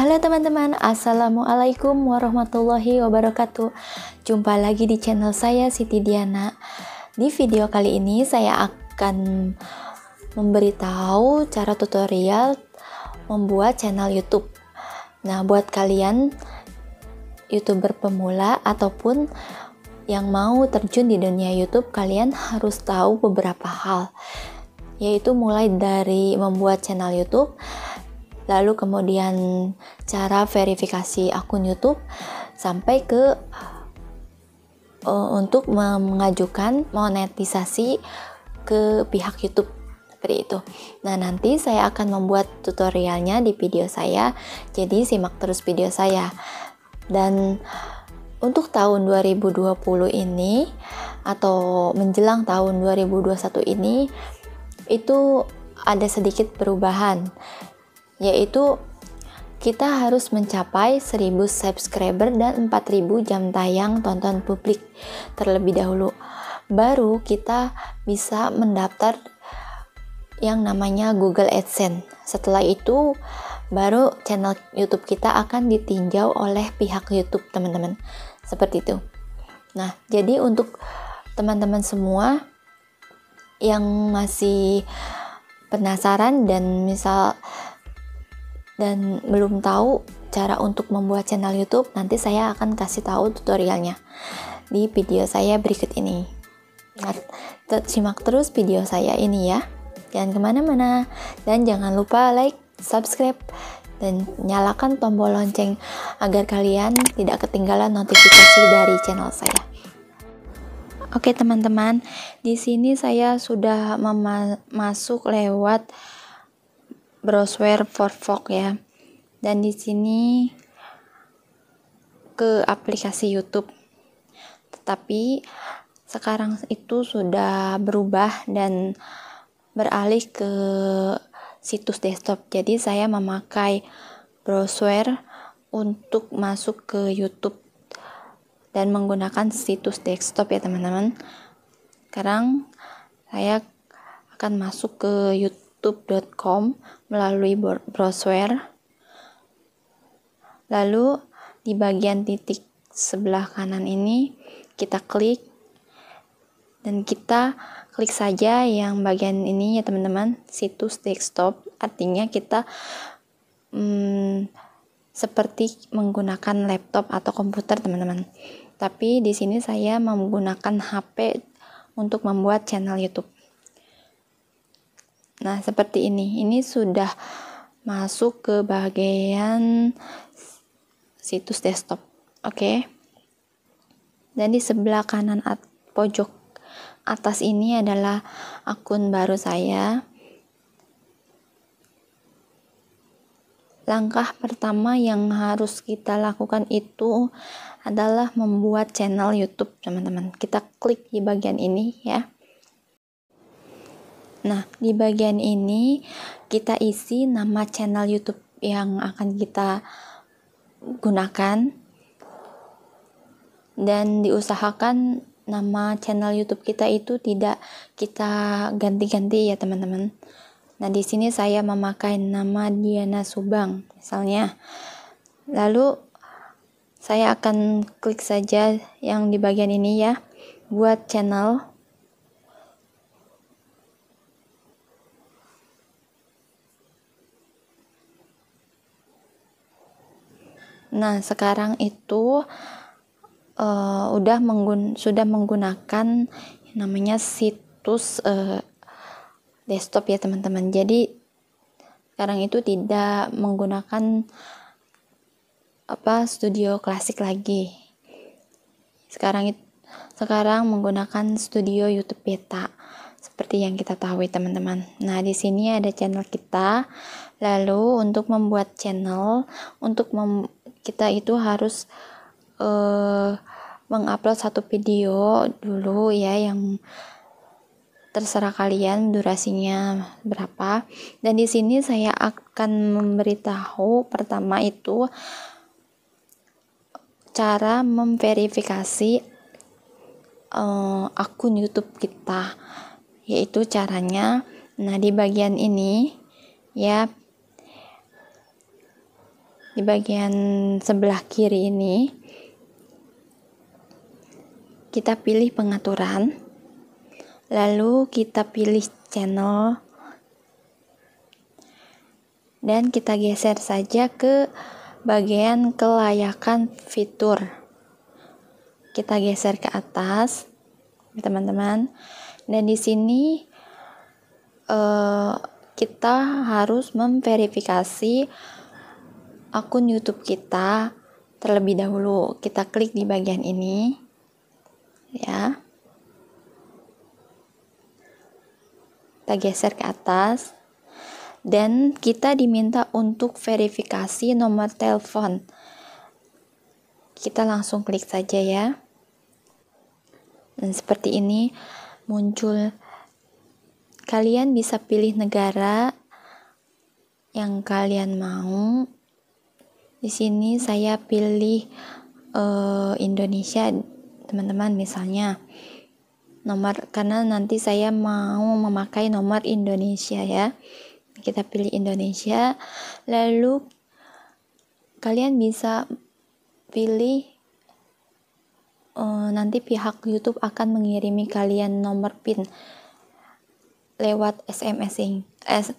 Halo teman-teman, Assalamualaikum warahmatullahi wabarakatuh. Jumpa lagi di channel saya Siti Diana. Di video kali ini saya akan memberitahu cara tutorial membuat channel YouTube. Nah, buat kalian YouTuber pemula ataupun yang mau terjun di dunia YouTube, kalian harus tahu beberapa hal, yaitu mulai dari membuat channel YouTube, lalu kemudian cara verifikasi akun YouTube, sampai ke untuk mengajukan monetisasi ke pihak YouTube, seperti itu. Nah, nanti saya akan membuat tutorialnya di video saya, jadi simak terus video saya. Dan untuk tahun 2020 ini atau menjelang tahun 2021 ini itu ada sedikit perubahan, yaitu kita harus mencapai 1000 subscriber dan 4000 jam tayang tonton publik terlebih dahulu, baru kita bisa mendaftar yang namanya Google AdSense. Setelah itu baru channel YouTube kita akan ditinjau oleh pihak YouTube, teman-teman, seperti itu. Nah, jadi untuk teman-teman semua yang masih penasaran dan belum tahu cara untuk membuat channel YouTube, nanti saya akan kasih tahu tutorialnya di video saya berikut ini. Nah, simak terus video saya ini ya, jangan kemana-mana, dan jangan lupa like, subscribe, dan nyalakan tombol lonceng agar kalian tidak ketinggalan notifikasi dari channel saya. Oke teman-teman, di sini saya sudah masuk lewat browser Firefox ya, dan di sini ke aplikasi YouTube. Tetapi sekarang itu sudah berubah dan beralih ke situs desktop. Jadi saya memakai browser untuk masuk ke YouTube dan menggunakan situs desktop ya teman-teman. Sekarang saya akan masuk ke youtube.com melalui browser. Lalu di bagian titik sebelah kanan ini kita klik, dan kita klik saja yang bagian ini ya teman-teman, situs desktop. Artinya kita seperti menggunakan laptop atau komputer teman-teman. Tapi di sini saya menggunakan HP untuk membuat channel YouTube. Nah, seperti ini. Ini sudah masuk ke bagian situs desktop. Oke. Dan di sebelah kanan pojok atas ini adalah akun baru saya. Langkah pertama yang harus kita lakukan itu adalah membuat channel YouTube, teman-teman. Kita klik di bagian ini ya. Nah, di bagian ini kita isi nama channel YouTube yang akan kita gunakan, dan diusahakan nama channel YouTube kita itu tidak kita ganti-ganti ya teman-teman. Nah, di sini saya memakai nama Diana Subang misalnya. Lalu saya akan klik saja yang di bagian ini ya, buat channel. Nah, sekarang itu sudah menggunakan namanya situs desktop ya teman-teman. Jadi sekarang itu tidak menggunakan studio klasik lagi. Sekarang menggunakan studio YouTube beta, seperti yang kita tahu teman-teman. Nah, di sini ada channel kita. Lalu untuk membuat channel, kita itu harus mengupload satu video dulu ya, yang terserah kalian durasinya berapa. Dan di sini saya akan memberitahu pertama itu cara memverifikasi akun YouTube kita, yaitu caranya. Nah, di bagian ini ya, di bagian sebelah kiri ini kita pilih pengaturan, lalu kita pilih channel, dan kita geser saja ke bagian kelayakan fitur. Kita geser ke atas, teman-teman. Dan di sini kita harus memverifikasi akun YouTube kita terlebih dahulu. Kita klik di bagian ini, ya. Kita geser ke atas. Dan kita diminta untuk verifikasi nomor telepon. Kita langsung klik saja ya. Dan seperti ini muncul. Kalian bisa pilih negara yang kalian mau. Di sini saya pilih Indonesia, teman-teman, misalnya. Karena nanti saya mau memakai nomor Indonesia ya. Kita pilih Indonesia, lalu kalian bisa pilih nanti pihak YouTube akan mengirimi kalian nomor PIN lewat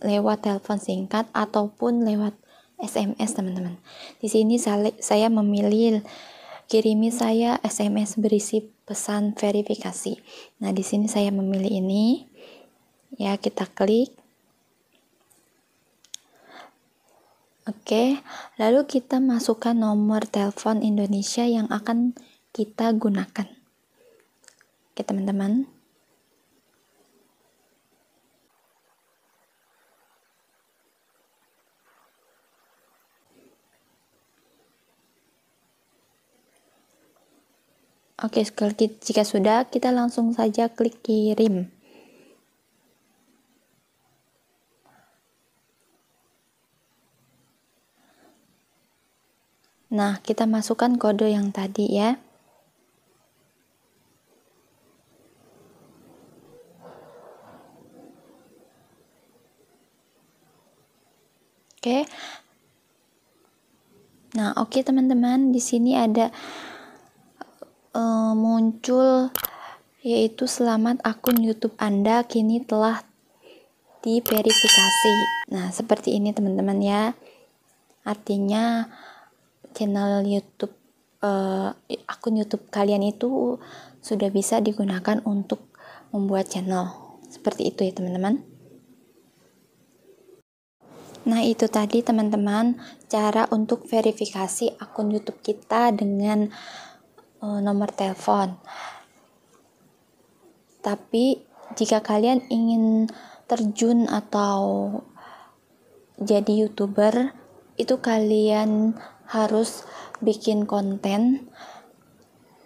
lewat telepon singkat ataupun lewat SMS, teman-teman. Di sini saya memilih kirimi saya SMS berisi pesan verifikasi. Nah, di sini saya memilih ini. Ya, kita klik. Oke, lalu kita masukkan nomor telepon Indonesia yang akan kita gunakan. Oke, teman-teman. Oke, jika sudah, kita langsung saja klik kirim. Nah, kita masukkan kode yang tadi ya. Oke. Nah, oke teman-teman, di sini ada muncul yaitu selamat akun YouTube Anda kini telah diverifikasi. Nah, seperti ini teman-teman ya. Artinya channel YouTube akun YouTube kalian itu sudah bisa digunakan untuk membuat channel. Seperti itu ya teman-teman. Nah, itu tadi teman-teman cara untuk verifikasi akun YouTube kita dengan nomor telepon. Tapi jika kalian ingin terjun atau jadi YouTuber, itu kalian harus bikin konten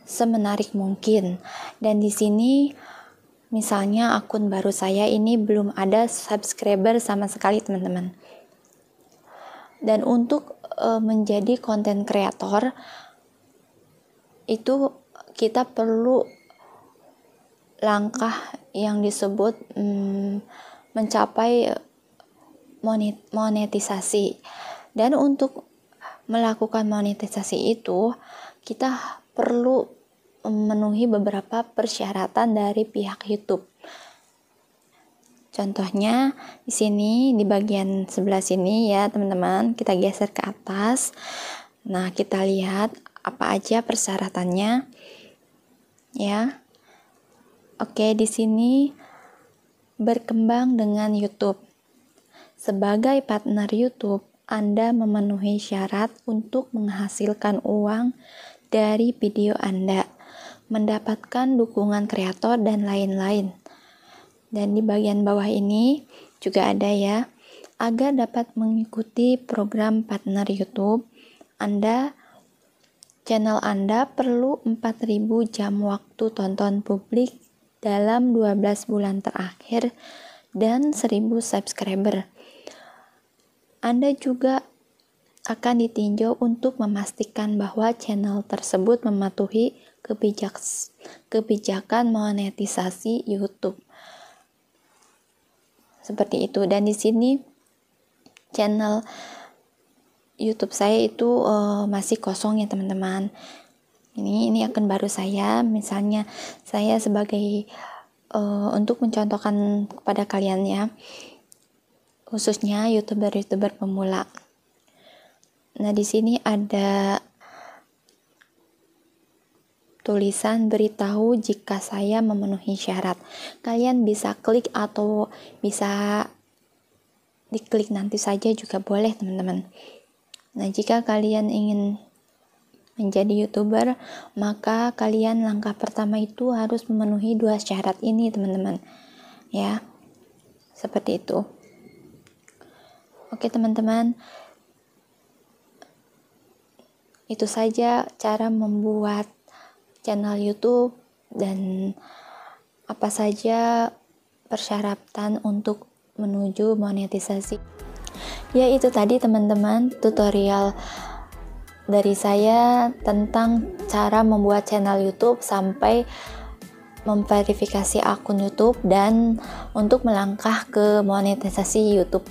semenarik mungkin. Dan di sini misalnya akun baru saya ini belum ada subscriber sama sekali, teman-teman. Dan untuk menjadi konten kreator itu kita perlu langkah yang disebut mencapai monetisasi. Dan untuk melakukan monetisasi itu kita perlu memenuhi beberapa persyaratan dari pihak YouTube. Contohnya di sini di bagian sebelah sini ya teman-teman, kita geser ke atas. Nah, kita lihat apa aja persyaratannya ya. Oke, di sini berkembang dengan YouTube. Sebagai partner YouTube, Anda memenuhi syarat untuk menghasilkan uang dari video Anda, mendapatkan dukungan kreator dan lain-lain. Dan di bagian bawah ini juga ada ya, agar dapat mengikuti program partner YouTube, channel Anda perlu 4.000 jam waktu tonton publik dalam 12 bulan terakhir dan 1.000 subscriber. Anda juga akan ditinjau untuk memastikan bahwa channel tersebut mematuhi kebijakan monetisasi YouTube. Seperti itu. Dan di sini channel YouTube saya itu masih kosong ya teman-teman. Ini akun baru saya. Misalnya saya sebagai untuk mencontohkan kepada kalian ya, khususnya YouTuber pemula. Nah, di sini ada tulisan beritahu jika saya memenuhi syarat. Kalian bisa klik atau bisa diklik nanti saja juga boleh teman-teman. Nah, jika kalian ingin menjadi YouTuber, maka kalian langkah pertama itu harus memenuhi 2 syarat ini teman-teman. Ya, seperti itu. Oke teman-teman, itu saja cara membuat channel YouTube dan apa saja persyaratan untuk menuju monetisasi. Ya, itu tadi teman-teman tutorial dari saya tentang cara membuat channel YouTube sampai memverifikasi akun YouTube dan untuk melangkah ke monetisasi YouTube.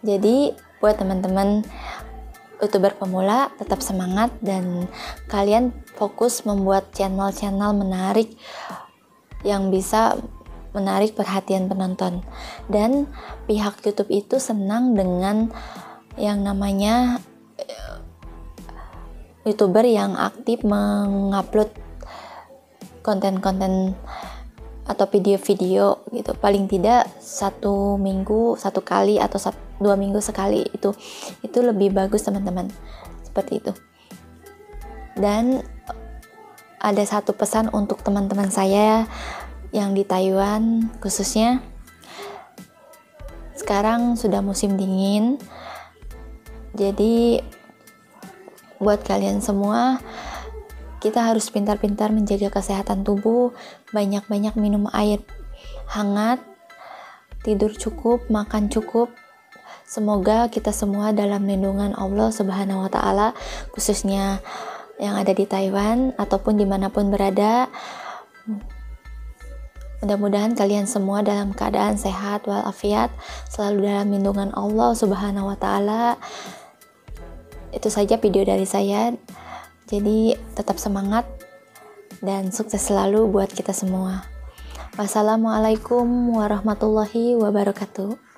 Jadi buat teman-teman YouTuber pemula tetap semangat dan kalian fokus membuat channel-channel menarik yang bisa menarik perhatian penonton. Dan pihak YouTube itu senang dengan yang namanya YouTuber yang aktif mengupload konten-konten atau video-video gitu, paling tidak 1 minggu 1 kali atau 2 minggu sekali, itu lebih bagus teman-teman, seperti itu. Dan ada satu pesan untuk teman-teman saya yang di Taiwan khususnya, sekarang sudah musim dingin, jadi buat kalian semua, kita harus pintar-pintar menjaga kesehatan tubuh, banyak-banyak minum air hangat, tidur cukup, makan cukup. Semoga kita semua dalam lindungan Allah Subhanahu wa Ta'ala, khususnya yang ada di Taiwan ataupun dimanapun berada. Mudah-mudahan kalian semua dalam keadaan sehat walafiat, selalu dalam lindungan Allah Subhanahu wa Ta'ala. Itu saja video dari saya. Jadi tetap semangat dan sukses selalu buat kita semua. Wassalamualaikum warahmatullahi wabarakatuh.